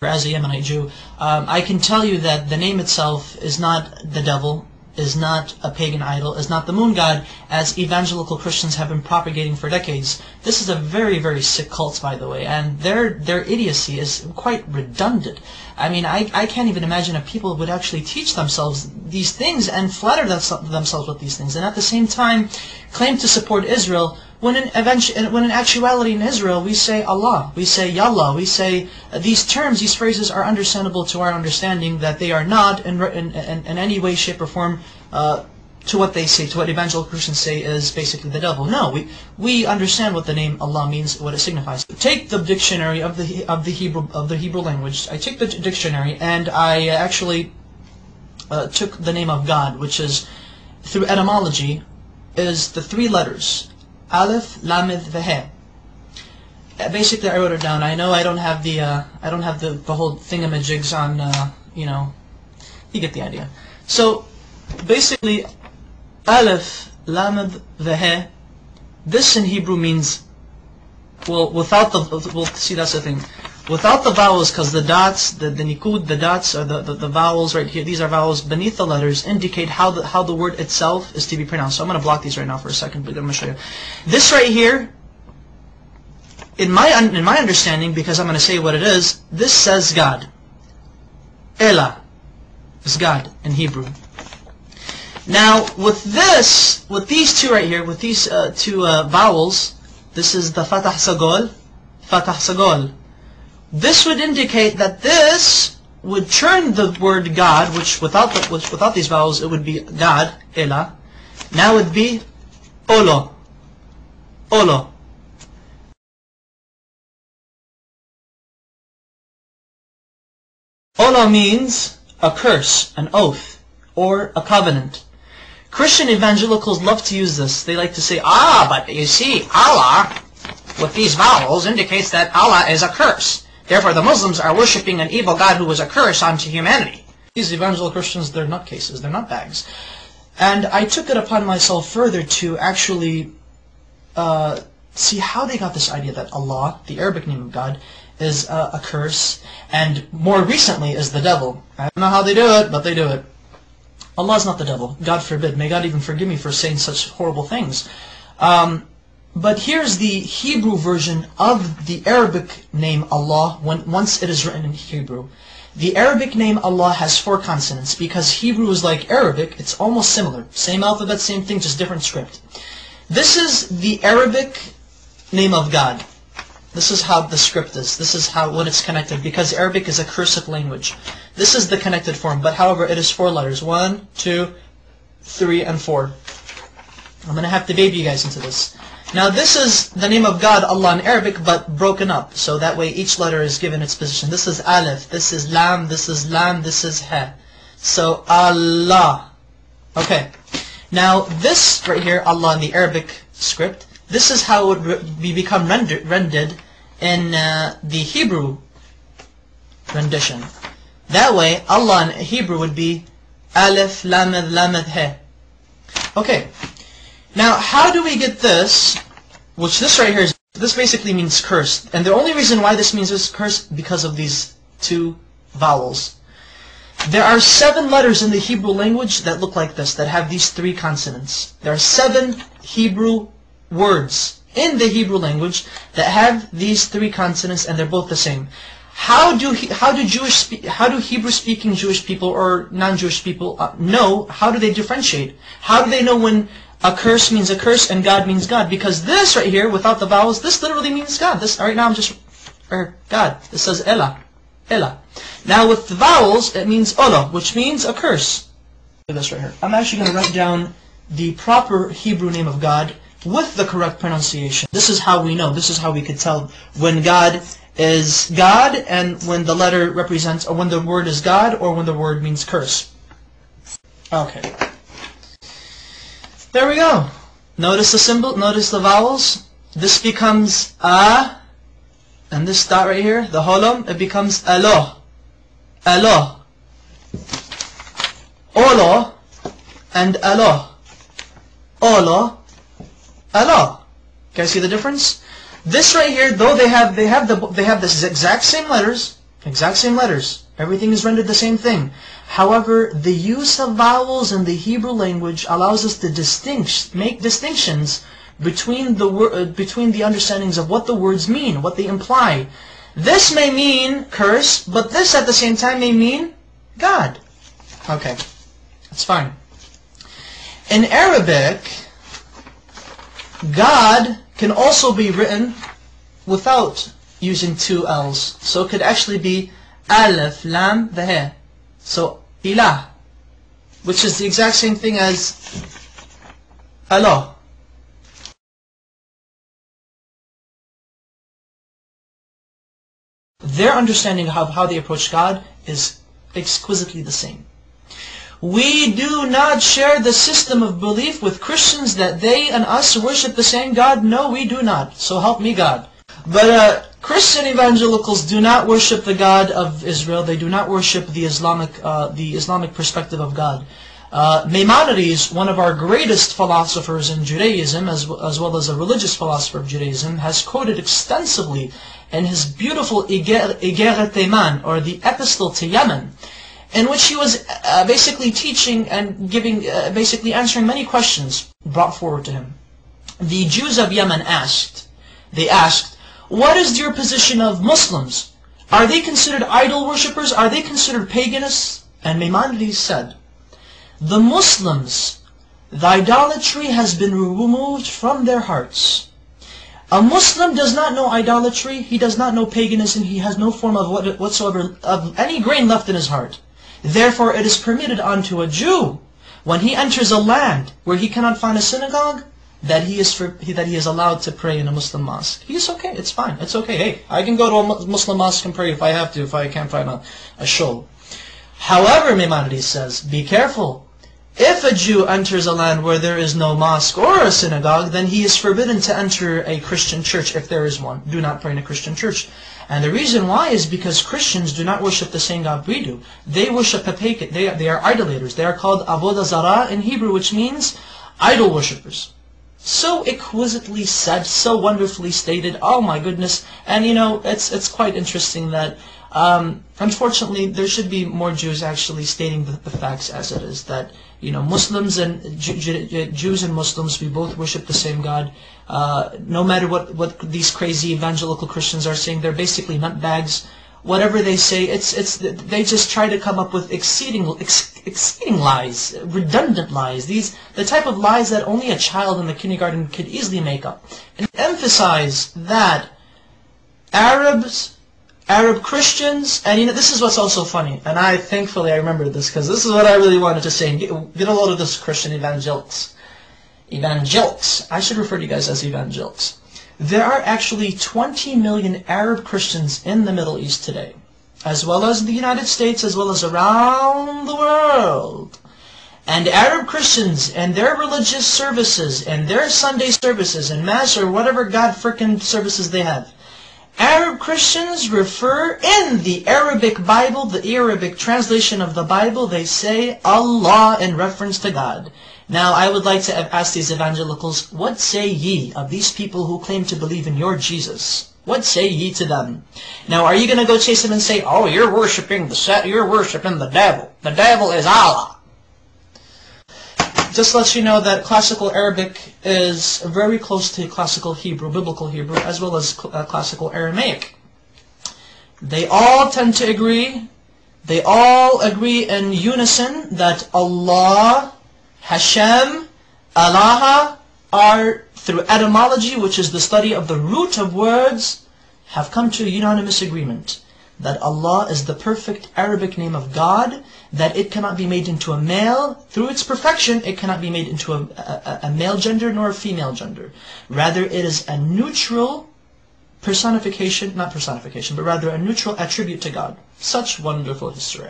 as a Yemenite Jew, I can tell you that the name itself is not the devil, is not a pagan idol, is not the moon god, as evangelical Christians have been propagating for decades. This is a very, very sick cult, by the way, and their idiocy is quite redundant. I mean, I can't even imagine if people would actually teach themselves these things and flatter themselves with these things, and at the same time claim to support Israel, when in actuality in Israel we say Allah, we say Yallah, we say these terms, these phrases are understandable to our understanding, that they are not in any way, shape, or form to what they say, to what evangelical Christians say is basically the devil. No, we understand what the name Allah means, what it signifies. Take the dictionary of the Hebrew language. I take the dictionary and I actually took the name of God, which is through etymology is the three letters Aleph, Lamed, Veh. Basically, I wrote it down. I know I don't have the whole thingamajigs on you get the idea. So basically, Aleph, Lamed, Veh. This in Hebrew means, well, without the see, that's the thing. Without the vowels, because the dots, the nikud, the dots, or the vowels right here, these are vowels beneath the letters, indicate how the word itself is to be pronounced. So I'm going to block these right now for a second, but I'm going to show you. This right here, in my understanding, because I'm going to say what it is, this says God. Elah is God in Hebrew. Now, with these two right here, with these two vowels, this is the Fatah Sagol, Fatah Sagol. This would indicate that this would turn the word God, which without these vowels it would be God, Elah. Now it would be Olo, Olo. Olo means a curse, an oath, or a covenant. Christian evangelicals love to use this. They like to say, but you see, Allah, with these vowels, indicates that Allah is a curse. Therefore, the Muslims are worshipping an evil God who was a curse onto humanity. These evangelical Christians, they're nutcases, they're nutbags. And I took it upon myself further to actually see how they got this idea that Allah, the Arabic name of God, is a curse, and more recently is the devil. I don't know how they do it, but they do it. Allah is not the devil. God forbid. May God even forgive me for saying such horrible things. But here's the Hebrew version of the Arabic name Allah once it is written in Hebrew. The Arabic name Allah has 4 consonants because Hebrew is like Arabic. It's almost similar. Same alphabet, same thing, just different script. This is the Arabic name of God. This is how the script is. This is when it's connected, because Arabic is a cursive language. This is the connected form, but however it is 4 letters. 1, 2, 3, and 4. I'm going to have to baby you guys into this. Now this is the name of God, Allah, in Arabic, but broken up. So that way each letter is given its position. This is Aleph, this is Lam, this is Lam, this is He. So Allah. Okay. Now this right here, Allah in the Arabic script, this is how it would become rendered in the Hebrew rendition. That way, Allah in Hebrew would be Aleph, Lamed, Lamed, He. Okay. Now, how do we get this? Which this right here is, this basically means curse. And the only reason why this means this curse, because of these 2 vowels. There are 7 letters in the Hebrew language that look like this, that have these 3 consonants. There are 7 Hebrew words in the Hebrew language that have these 3 consonants, and they're both the same. How do Hebrew-speaking Jewish people or non-Jewish people know? How do they differentiate? How do they know when a curse means a curse and God means God? Because this right here, without the vowels, this literally means God. This right now I'm just God. This says Elah, Elah. Now with the vowels, it means Ola, which means a curse. This right here. I'm actually going to write down the proper Hebrew name of God with the correct pronunciation. This is how we know. This is how we could tell when God is God and when the letter represents, or when the word is God, or when the word means curse. Okay. There we go. Notice the symbol, notice the vowels. This becomes A, and this dot right here, the holom, it becomes Alo. Alo. Olo and Alo. Olo, Alo. Can you see the difference? This right here, though they have the exact same letters, Exact same letters. Everything is rendered the same thing. However, the use of vowels in the Hebrew language allows us to make distinctions between the understandings of what the words mean, what they imply. This may mean curse, but this at the same time may mean God. Okay, that's fine. In Arabic, God can also be written without using two L's. So it could actually be Alif, Lam, the He. So, Ilah, which is the exact same thing as Allah. Their understanding of how they approach God is exquisitely the same. We do not share the system of belief with Christians that they and us worship the same God. No, we do not. So help me God. But Christian evangelicals do not worship the God of Israel. They do not worship the Islamic perspective of God. Maimonides, one of our greatest philosophers in Judaism, as well as a religious philosopher of Judaism, has quoted extensively in his beautiful Igeret Teiman, or the Epistle to Yemen, in which he was basically teaching and basically answering many questions brought forward to him. The Jews of Yemen asked, what is your position of Muslims? Are they considered idol worshippers? Are they considered paganists? And Maimonides said, the Muslims, the idolatry has been removed from their hearts. A Muslim does not know idolatry, he does not know paganism, he has no form of whatsoever of any grain left in his heart. Therefore it is permitted unto a Jew, when he enters a land where he cannot find a synagogue, that he is allowed to pray in a Muslim mosque. He's okay, it's fine, it's okay. Hey, I can go to a Muslim mosque and pray if I have to, if I can't find a shul. However, Maimonides says, be careful. If a Jew enters a land where there is no mosque or a synagogue, then he is forbidden to enter a Christian church if there is one. Do not pray in a Christian church. And the reason why is because Christians do not worship the same God we do. They worship a pagan. They are idolaters. They are called avodah zarah in Hebrew, which means idol worshippers. So exquisitely said, so wonderfully stated. Oh my goodness! And you know, it's quite interesting that unfortunately there should be more Jews actually stating the facts as it is. That you know, Muslims and Jews and Muslims, we both worship the same God. No matter what these crazy evangelical Christians are saying, they're basically nutbags. Whatever they say, they just try to come up with exceeding lies, redundant lies. The type of lies that only a child in the kindergarten could easily make up. And emphasize that Arab Christians, and you know, this is what's also funny, and thankfully I remember this, because this is what I really wanted to say, and get a load of this, Christian evangelics. I should refer to you guys as evangelics. There are actually 20 million Arab Christians in the Middle East today, as well as the United States, as well as around the world. And Arab Christians and their religious services, and their Sunday services, and Mass, or whatever God frickin' services they have, Arab Christians refer in the Arabic Bible, the Arabic translation of the Bible, they say Allah in reference to God. Now, I would like to ask these evangelicals, what say ye of these people who claim to believe in your Jesus? What say ye to them? Now, are you going to go chase them and say, oh, you're worshiping the devil. The devil is Allah. Just to let you know that classical Arabic is very close to classical Hebrew, biblical Hebrew, as well as classical Aramaic. They all tend to agree, they all agree in unison that Allah, Hashem, Allah are, through etymology, which is the study of the root of words, have come to a unanimous agreement that Allah is the perfect Arabic name of God, that it cannot be made into a male. Through its perfection, it cannot be made into a male gender nor a female gender. Rather, it is a neutral personification, not personification, but rather a neutral attribute to God. Such wonderful history.